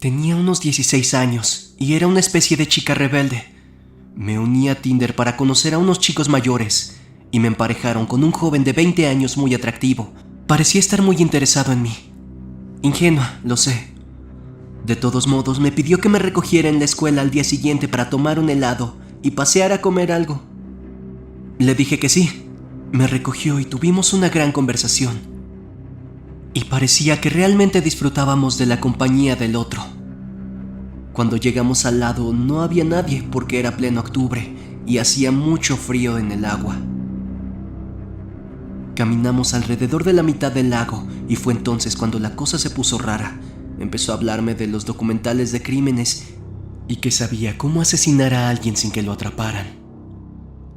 Tenía unos 16 años y era una especie de chica rebelde. Me uní a Tinder para conocer a unos chicos mayores y me emparejaron con un joven de 20 años muy atractivo. Parecía estar muy interesado en mí. Ingenua, lo sé. De todos modos, me pidió que me recogiera en la escuela al día siguiente para tomar un helado y pasear a comer algo. Le dije que sí. Me recogió y tuvimos una gran conversación. Y parecía que realmente disfrutábamos de la compañía del otro. Cuando llegamos al lado no había nadie porque era pleno octubre y hacía mucho frío en el agua. Caminamos alrededor de la mitad del lago y fue entonces cuando la cosa se puso rara. Empezó a hablarme de los documentales de crímenes y que sabía cómo asesinar a alguien sin que lo atraparan.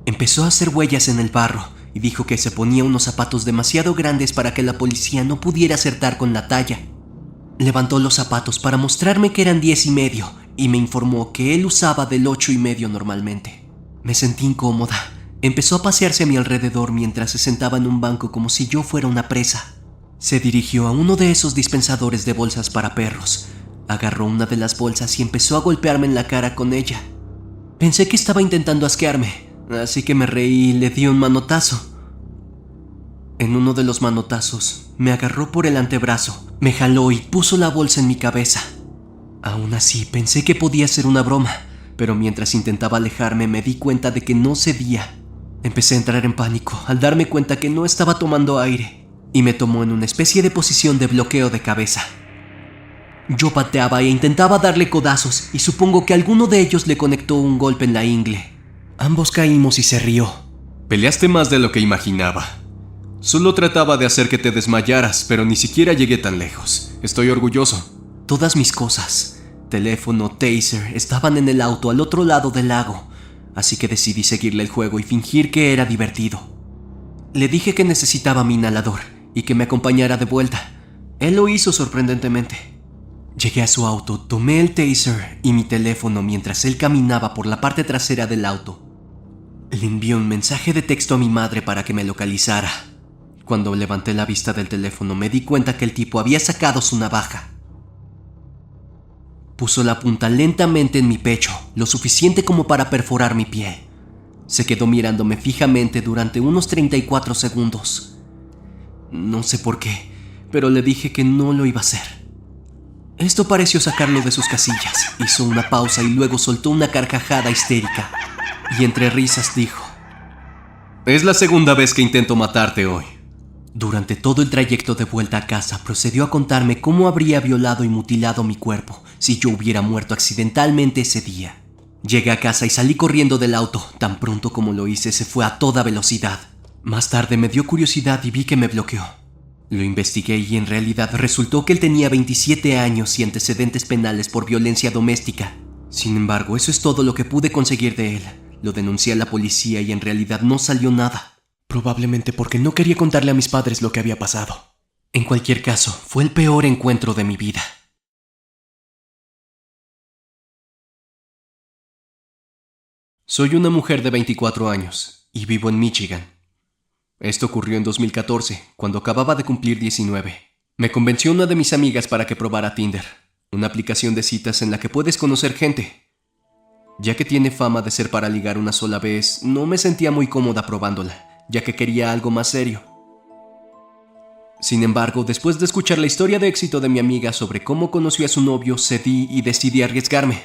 Empezó a hacer huellas en el barro y dijo que se ponía unos zapatos demasiado grandes para que la policía no pudiera acertar con la talla. Levantó los zapatos para mostrarme que eran 10.5 y me informó que él usaba del 8.5 normalmente. Me sentí incómoda. Empezó a pasearse a mi alrededor mientras se sentaba en un banco como si yo fuera una presa. Se dirigió a uno de esos dispensadores de bolsas para perros. Agarró una de las bolsas y empezó a golpearme en la cara con ella. Pensé que estaba intentando asquearme, así que me reí y le di un manotazo. En uno de los manotazos, me agarró por el antebrazo, me jaló y puso la bolsa en mi cabeza. Aún así, pensé que podía ser una broma, pero mientras intentaba alejarme me di cuenta de que no cedía. Empecé a entrar en pánico al darme cuenta que no estaba tomando aire y me tomó en una especie de posición de bloqueo de cabeza. Yo pateaba e intentaba darle codazos y supongo que alguno de ellos le conectó un golpe en la ingle. Ambos caímos y se rió. Peleaste más de lo que imaginaba. Solo trataba de hacer que te desmayaras, pero ni siquiera llegué tan lejos. Estoy orgulloso. Todas mis cosas, teléfono, taser, estaban en el auto al otro lado del lago, así que decidí seguirle el juego y fingir que era divertido. Le dije que necesitaba mi inhalador y que me acompañara de vuelta. Él lo hizo sorprendentemente. Llegué a su auto, tomé el taser y mi teléfono mientras él caminaba por la parte trasera del auto. Le envié un mensaje de texto a mi madre para que me localizara. Cuando levanté la vista del teléfono me di cuenta que el tipo había sacado su navaja. Puso la punta lentamente en mi pecho, lo suficiente como para perforar mi piel. Se quedó mirándome fijamente durante unos 34 segundos. No sé por qué, pero le dije que no lo iba a hacer. Esto pareció sacarlo de sus casillas. Hizo una pausa y luego soltó una carcajada histérica. Y entre risas dijo: Es la segunda vez que intento matarte hoy. Durante todo el trayecto de vuelta a casa procedió a contarme cómo habría violado y mutilado mi cuerpo si yo hubiera muerto accidentalmente ese día. Llegué a casa y salí corriendo del auto. Tan pronto como lo hice, se fue a toda velocidad. Más tarde me dio curiosidad y vi que me bloqueó. Lo investigué y en realidad resultó que él tenía 27 años y antecedentes penales por violencia doméstica. Sin embargo, eso es todo lo que pude conseguir de él. Lo denuncié a la policía y en realidad no salió nada. Probablemente porque no quería contarle a mis padres lo que había pasado. En cualquier caso, fue el peor encuentro de mi vida. Soy una mujer de 24 años y vivo en Michigan. Esto ocurrió en 2014, cuando acababa de cumplir 19. Me convenció una de mis amigas para que probara Tinder, una aplicación de citas en la que puedes conocer gente. Ya que tiene fama de ser para ligar una sola vez, no me sentía muy cómoda probándola, ya que quería algo más serio. Sin embargo, después de escuchar la historia de éxito de mi amiga sobre cómo conoció a su novio, cedí y decidí arriesgarme.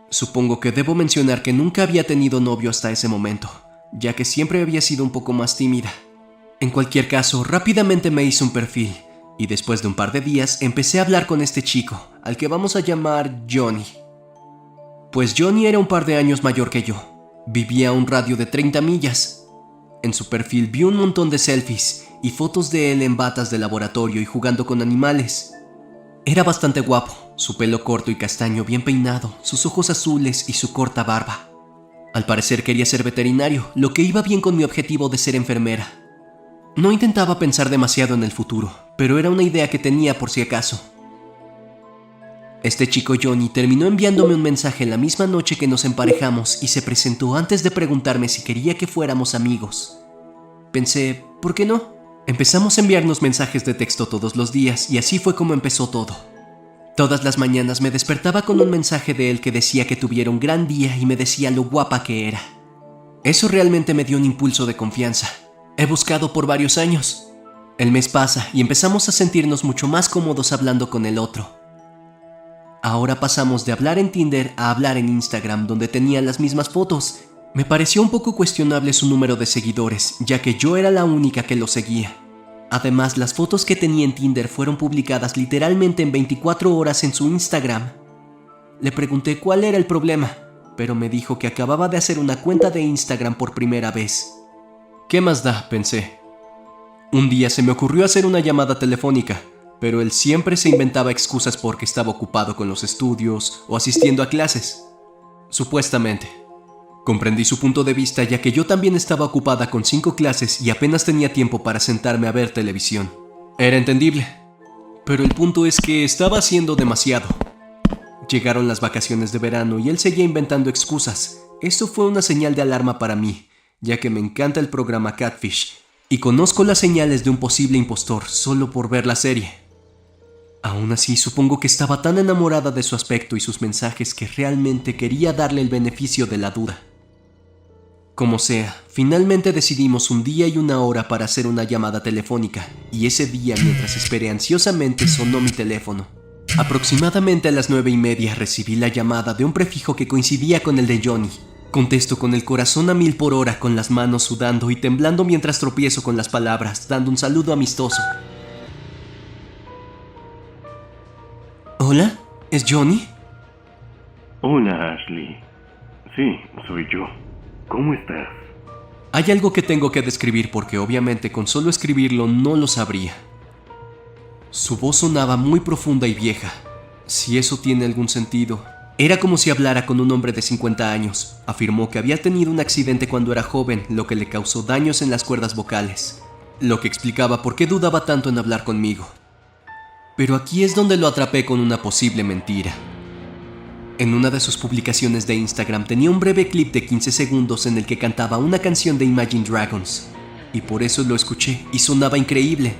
Supongo que debo mencionar que nunca había tenido novio hasta ese momento, ya que siempre había sido un poco más tímida. En cualquier caso, rápidamente me hice un perfil, y después de un par de días empecé a hablar con este chico, al que vamos a llamar Johnny. Pues Johnny era un par de años mayor que yo. Vivía a un radio de 30 millas. En su perfil vi un montón de selfies y fotos de él en batas de laboratorio y jugando con animales. Era bastante guapo, su pelo corto y castaño bien peinado, sus ojos azules y su corta barba. Al parecer quería ser veterinario, lo que iba bien con mi objetivo de ser enfermera. No intentaba pensar demasiado en el futuro, pero era una idea que tenía por si acaso. Este chico Johnny terminó enviándome un mensaje la misma noche que nos emparejamos y se presentó antes de preguntarme si quería que fuéramos amigos. Pensé, ¿por qué no? Empezamos a enviarnos mensajes de texto todos los días y así fue como empezó todo. Todas las mañanas me despertaba con un mensaje de él que decía que tuviera un gran día y me decía lo guapa que era. Eso realmente me dio un impulso de confianza. He buscado por varios años. El mes pasa y empezamos a sentirnos mucho más cómodos hablando con el otro. Ahora pasamos de hablar en Tinder a hablar en Instagram, donde tenía las mismas fotos. Me pareció un poco cuestionable su número de seguidores, ya que yo era la única que lo seguía. Además, las fotos que tenía en Tinder fueron publicadas literalmente en 24 horas en su Instagram. Le pregunté cuál era el problema, pero me dijo que acababa de hacer una cuenta de Instagram por primera vez. ¿Qué más da?, pensé. Un día se me ocurrió hacer una llamada telefónica, pero él siempre se inventaba excusas porque estaba ocupado con los estudios o asistiendo a clases. Supuestamente. Comprendí su punto de vista, ya que yo también estaba ocupada con 5 clases y apenas tenía tiempo para sentarme a ver televisión. Era entendible. Pero el punto es que estaba haciendo demasiado. Llegaron las vacaciones de verano y él seguía inventando excusas. Eso fue una señal de alarma para mí, ya que me encanta el programa Catfish y conozco las señales de un posible impostor solo por ver la serie. Aún así, supongo que estaba tan enamorada de su aspecto y sus mensajes que realmente quería darle el beneficio de la duda. Como sea, finalmente decidimos un día y una hora para hacer una llamada telefónica, y ese día, mientras esperé ansiosamente, sonó mi teléfono. Aproximadamente a las 9:30 recibí la llamada de un prefijo que coincidía con el de Johnny. Contesto con el corazón a 1000 por hora, con las manos sudando y temblando mientras tropiezo con las palabras, dando un saludo amistoso. ¿Hola? ¿Es Johnny? Hola, Ashley. Sí, soy yo. ¿Cómo estás? Hay algo que tengo que describir porque obviamente con solo escribirlo no lo sabría. Su voz sonaba muy profunda y vieja, si eso tiene algún sentido. Era como si hablara con un hombre de 50 años. Afirmó que había tenido un accidente cuando era joven, lo que le causó daños en las cuerdas vocales, lo que explicaba por qué dudaba tanto en hablar conmigo. Pero aquí es donde lo atrapé con una posible mentira. En una de sus publicaciones de Instagram tenía un breve clip de 15 segundos en el que cantaba una canción de Imagine Dragons, y por eso lo escuché y sonaba increíble.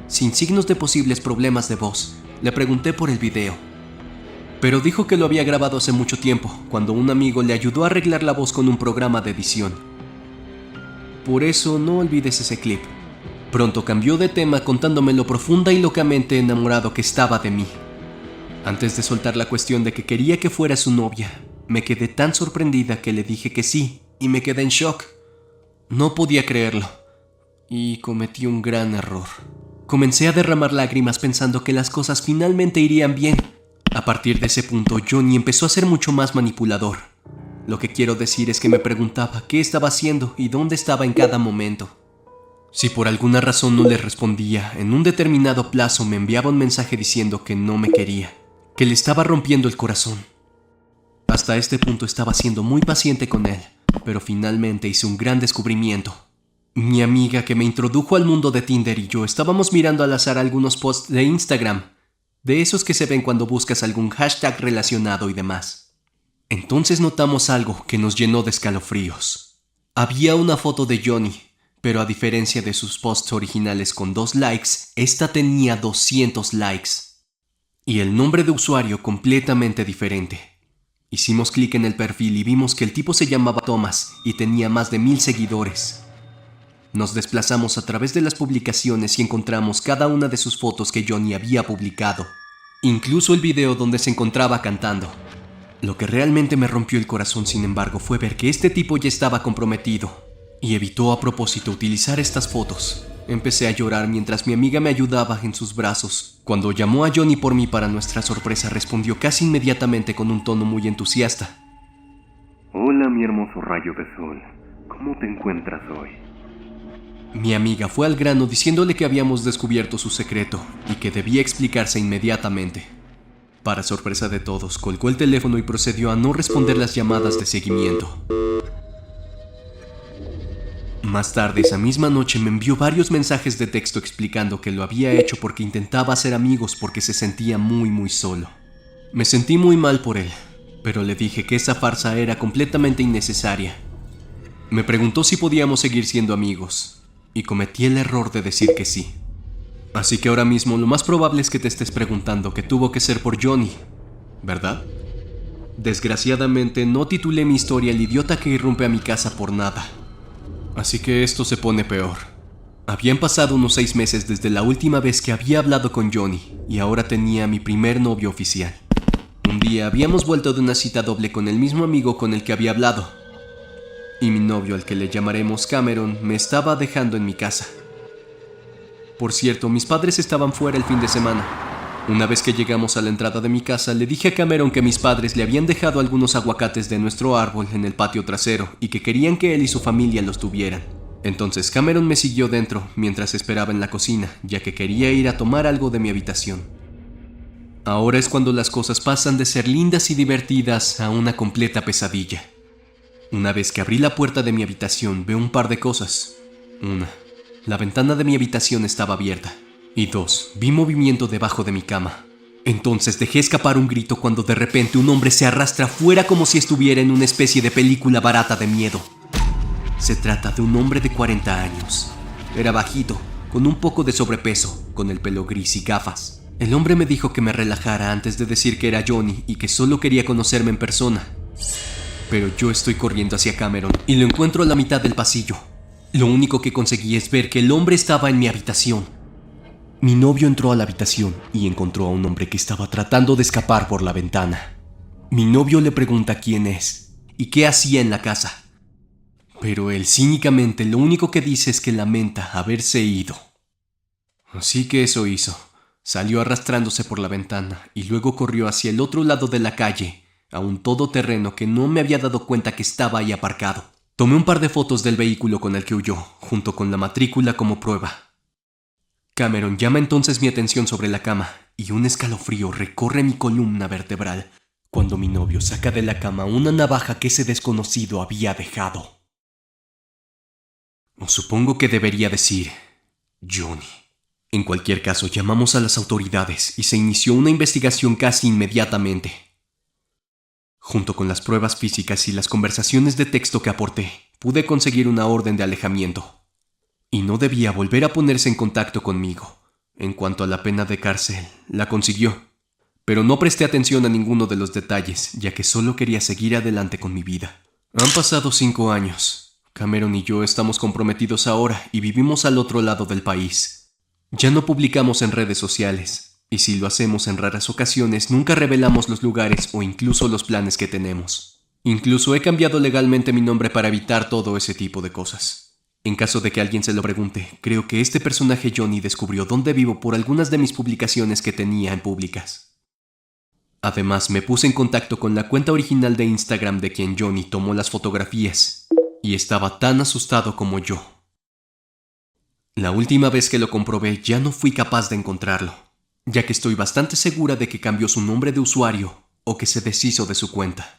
Sin signos de posibles problemas de voz, le pregunté por el video, pero dijo que lo había grabado hace mucho tiempo, cuando un amigo le ayudó a arreglar la voz con un programa de edición. Por eso no olvides ese clip. Pronto cambió de tema contándome lo profunda y locamente enamorado que estaba de mí. Antes de soltar la cuestión de que quería que fuera su novia, me quedé tan sorprendida que le dije que sí, y me quedé en shock. No podía creerlo, y cometí un gran error. Comencé a derramar lágrimas pensando que las cosas finalmente irían bien. A partir de ese punto, Johnny empezó a ser mucho más manipulador. Lo que quiero decir es que me preguntaba qué estaba haciendo y dónde estaba en cada momento. Si por alguna razón no le respondía, en un determinado plazo me enviaba un mensaje diciendo que no me quería, que le estaba rompiendo el corazón. Hasta este punto estaba siendo muy paciente con él, pero finalmente hice un gran descubrimiento. Mi amiga que me introdujo al mundo de Tinder y yo estábamos mirando al azar algunos posts de Instagram, de esos que se ven cuando buscas algún hashtag relacionado y demás. Entonces notamos algo que nos llenó de escalofríos. Había una foto de Johnny, pero a diferencia de sus posts originales con 2 likes, esta tenía 200 likes. Y el nombre de usuario completamente diferente. Hicimos clic en el perfil y vimos que el tipo se llamaba Thomas y tenía más de 1000 seguidores. Nos desplazamos a través de las publicaciones y encontramos cada una de sus fotos que Johnny había publicado, incluso el video donde se encontraba cantando. Lo que realmente me rompió el corazón, sin embargo, fue ver que este tipo ya estaba comprometido y evitó a propósito utilizar estas fotos. Empecé a llorar mientras mi amiga me ayudaba en sus brazos. Cuando llamó a Johnny por mí, para nuestra sorpresa, respondió casi inmediatamente con un tono muy entusiasta. Hola, mi hermoso rayo de sol. ¿Cómo te encuentras hoy? Mi amiga fue al grano diciéndole que habíamos descubierto su secreto y que debía explicarse inmediatamente. Para sorpresa de todos, colgó el teléfono y procedió a no responder las llamadas de seguimiento. Más tarde, esa misma noche, me envió varios mensajes de texto explicando que lo había hecho porque intentaba hacer amigos porque se sentía muy solo. Me sentí muy mal por él, pero le dije que esa farsa era completamente innecesaria. Me preguntó si podíamos seguir siendo amigos, y cometí el error de decir que sí. Así que ahora mismo lo más probable es que te estés preguntando que tuvo que ser por Johnny, ¿verdad? Desgraciadamente no titulé mi historia El idiota que irrumpe a mi casa por nada. Así que esto se pone peor. Habían pasado unos 6 meses desde la última vez que había hablado con Johnny y ahora tenía a mi primer novio oficial. Un día habíamos vuelto de una cita doble con el mismo amigo con el que había hablado. Y mi novio, al que le llamaremos Cameron, me estaba dejando en mi casa. Por cierto, mis padres estaban fuera el fin de semana. Una vez que llegamos a la entrada de mi casa, le dije a Cameron que mis padres le habían dejado algunos aguacates de nuestro árbol en el patio trasero y que querían que él y su familia los tuvieran. Entonces Cameron me siguió dentro mientras esperaba en la cocina, ya que quería ir a tomar algo de mi habitación. Ahora es cuando las cosas pasan de ser lindas y divertidas a una completa pesadilla. Una vez que abrí la puerta de mi habitación, veo un par de cosas. 1. La ventana de mi habitación estaba abierta. Y 2. Vi movimiento debajo de mi cama. Entonces dejé escapar un grito cuando de repente un hombre se arrastra fuera como si estuviera en una especie de película barata de miedo. Se trata de un hombre de 40 años. Era bajito, con un poco de sobrepeso, con el pelo gris y gafas. El hombre me dijo que me relajara antes de decir que era Johnny y que solo quería conocerme en persona. Pero yo estoy corriendo hacia Cameron y lo encuentro a la mitad del pasillo. Lo único que conseguí es ver que el hombre estaba en mi habitación. Mi novio entró a la habitación y encontró a un hombre que estaba tratando de escapar por la ventana. Mi novio le pregunta quién es y qué hacía en la casa. Pero él cínicamente lo único que dice es que lamenta haberse ido. Así que eso hizo. Salió arrastrándose por la ventana y luego corrió hacia el otro lado de la calle, a un todoterreno que no me había dado cuenta que estaba ahí aparcado. Tomé un par de fotos del vehículo con el que huyó, junto con la matrícula como prueba. Cameron llama entonces mi atención sobre la cama y un escalofrío recorre mi columna vertebral cuando mi novio saca de la cama una navaja que ese desconocido había dejado. O supongo que debería decir Johnny. En cualquier caso, llamamos a las autoridades y se inició una investigación casi inmediatamente. Junto con las pruebas físicas y las conversaciones de texto que aporté, pude conseguir una orden de alejamiento. Y no debía volver a ponerse en contacto conmigo. En cuanto a la pena de cárcel, la consiguió. Pero no presté atención a ninguno de los detalles, ya que solo quería seguir adelante con mi vida. Han pasado 5 años. Cameron y yo estamos comprometidos ahora y vivimos al otro lado del país. Ya no publicamos en redes sociales, y si lo hacemos en raras ocasiones, nunca revelamos los lugares o incluso los planes que tenemos. Incluso he cambiado legalmente mi nombre para evitar todo ese tipo de cosas. En caso de que alguien se lo pregunte, creo que este personaje Johnny descubrió dónde vivo por algunas de mis publicaciones que tenía en públicas. Además, me puse en contacto con la cuenta original de Instagram de quien Johnny tomó las fotografías, y estaba tan asustado como yo. La última vez que lo comprobé ya no fui capaz de encontrarlo, ya que estoy bastante segura de que cambió su nombre de usuario o que se deshizo de su cuenta.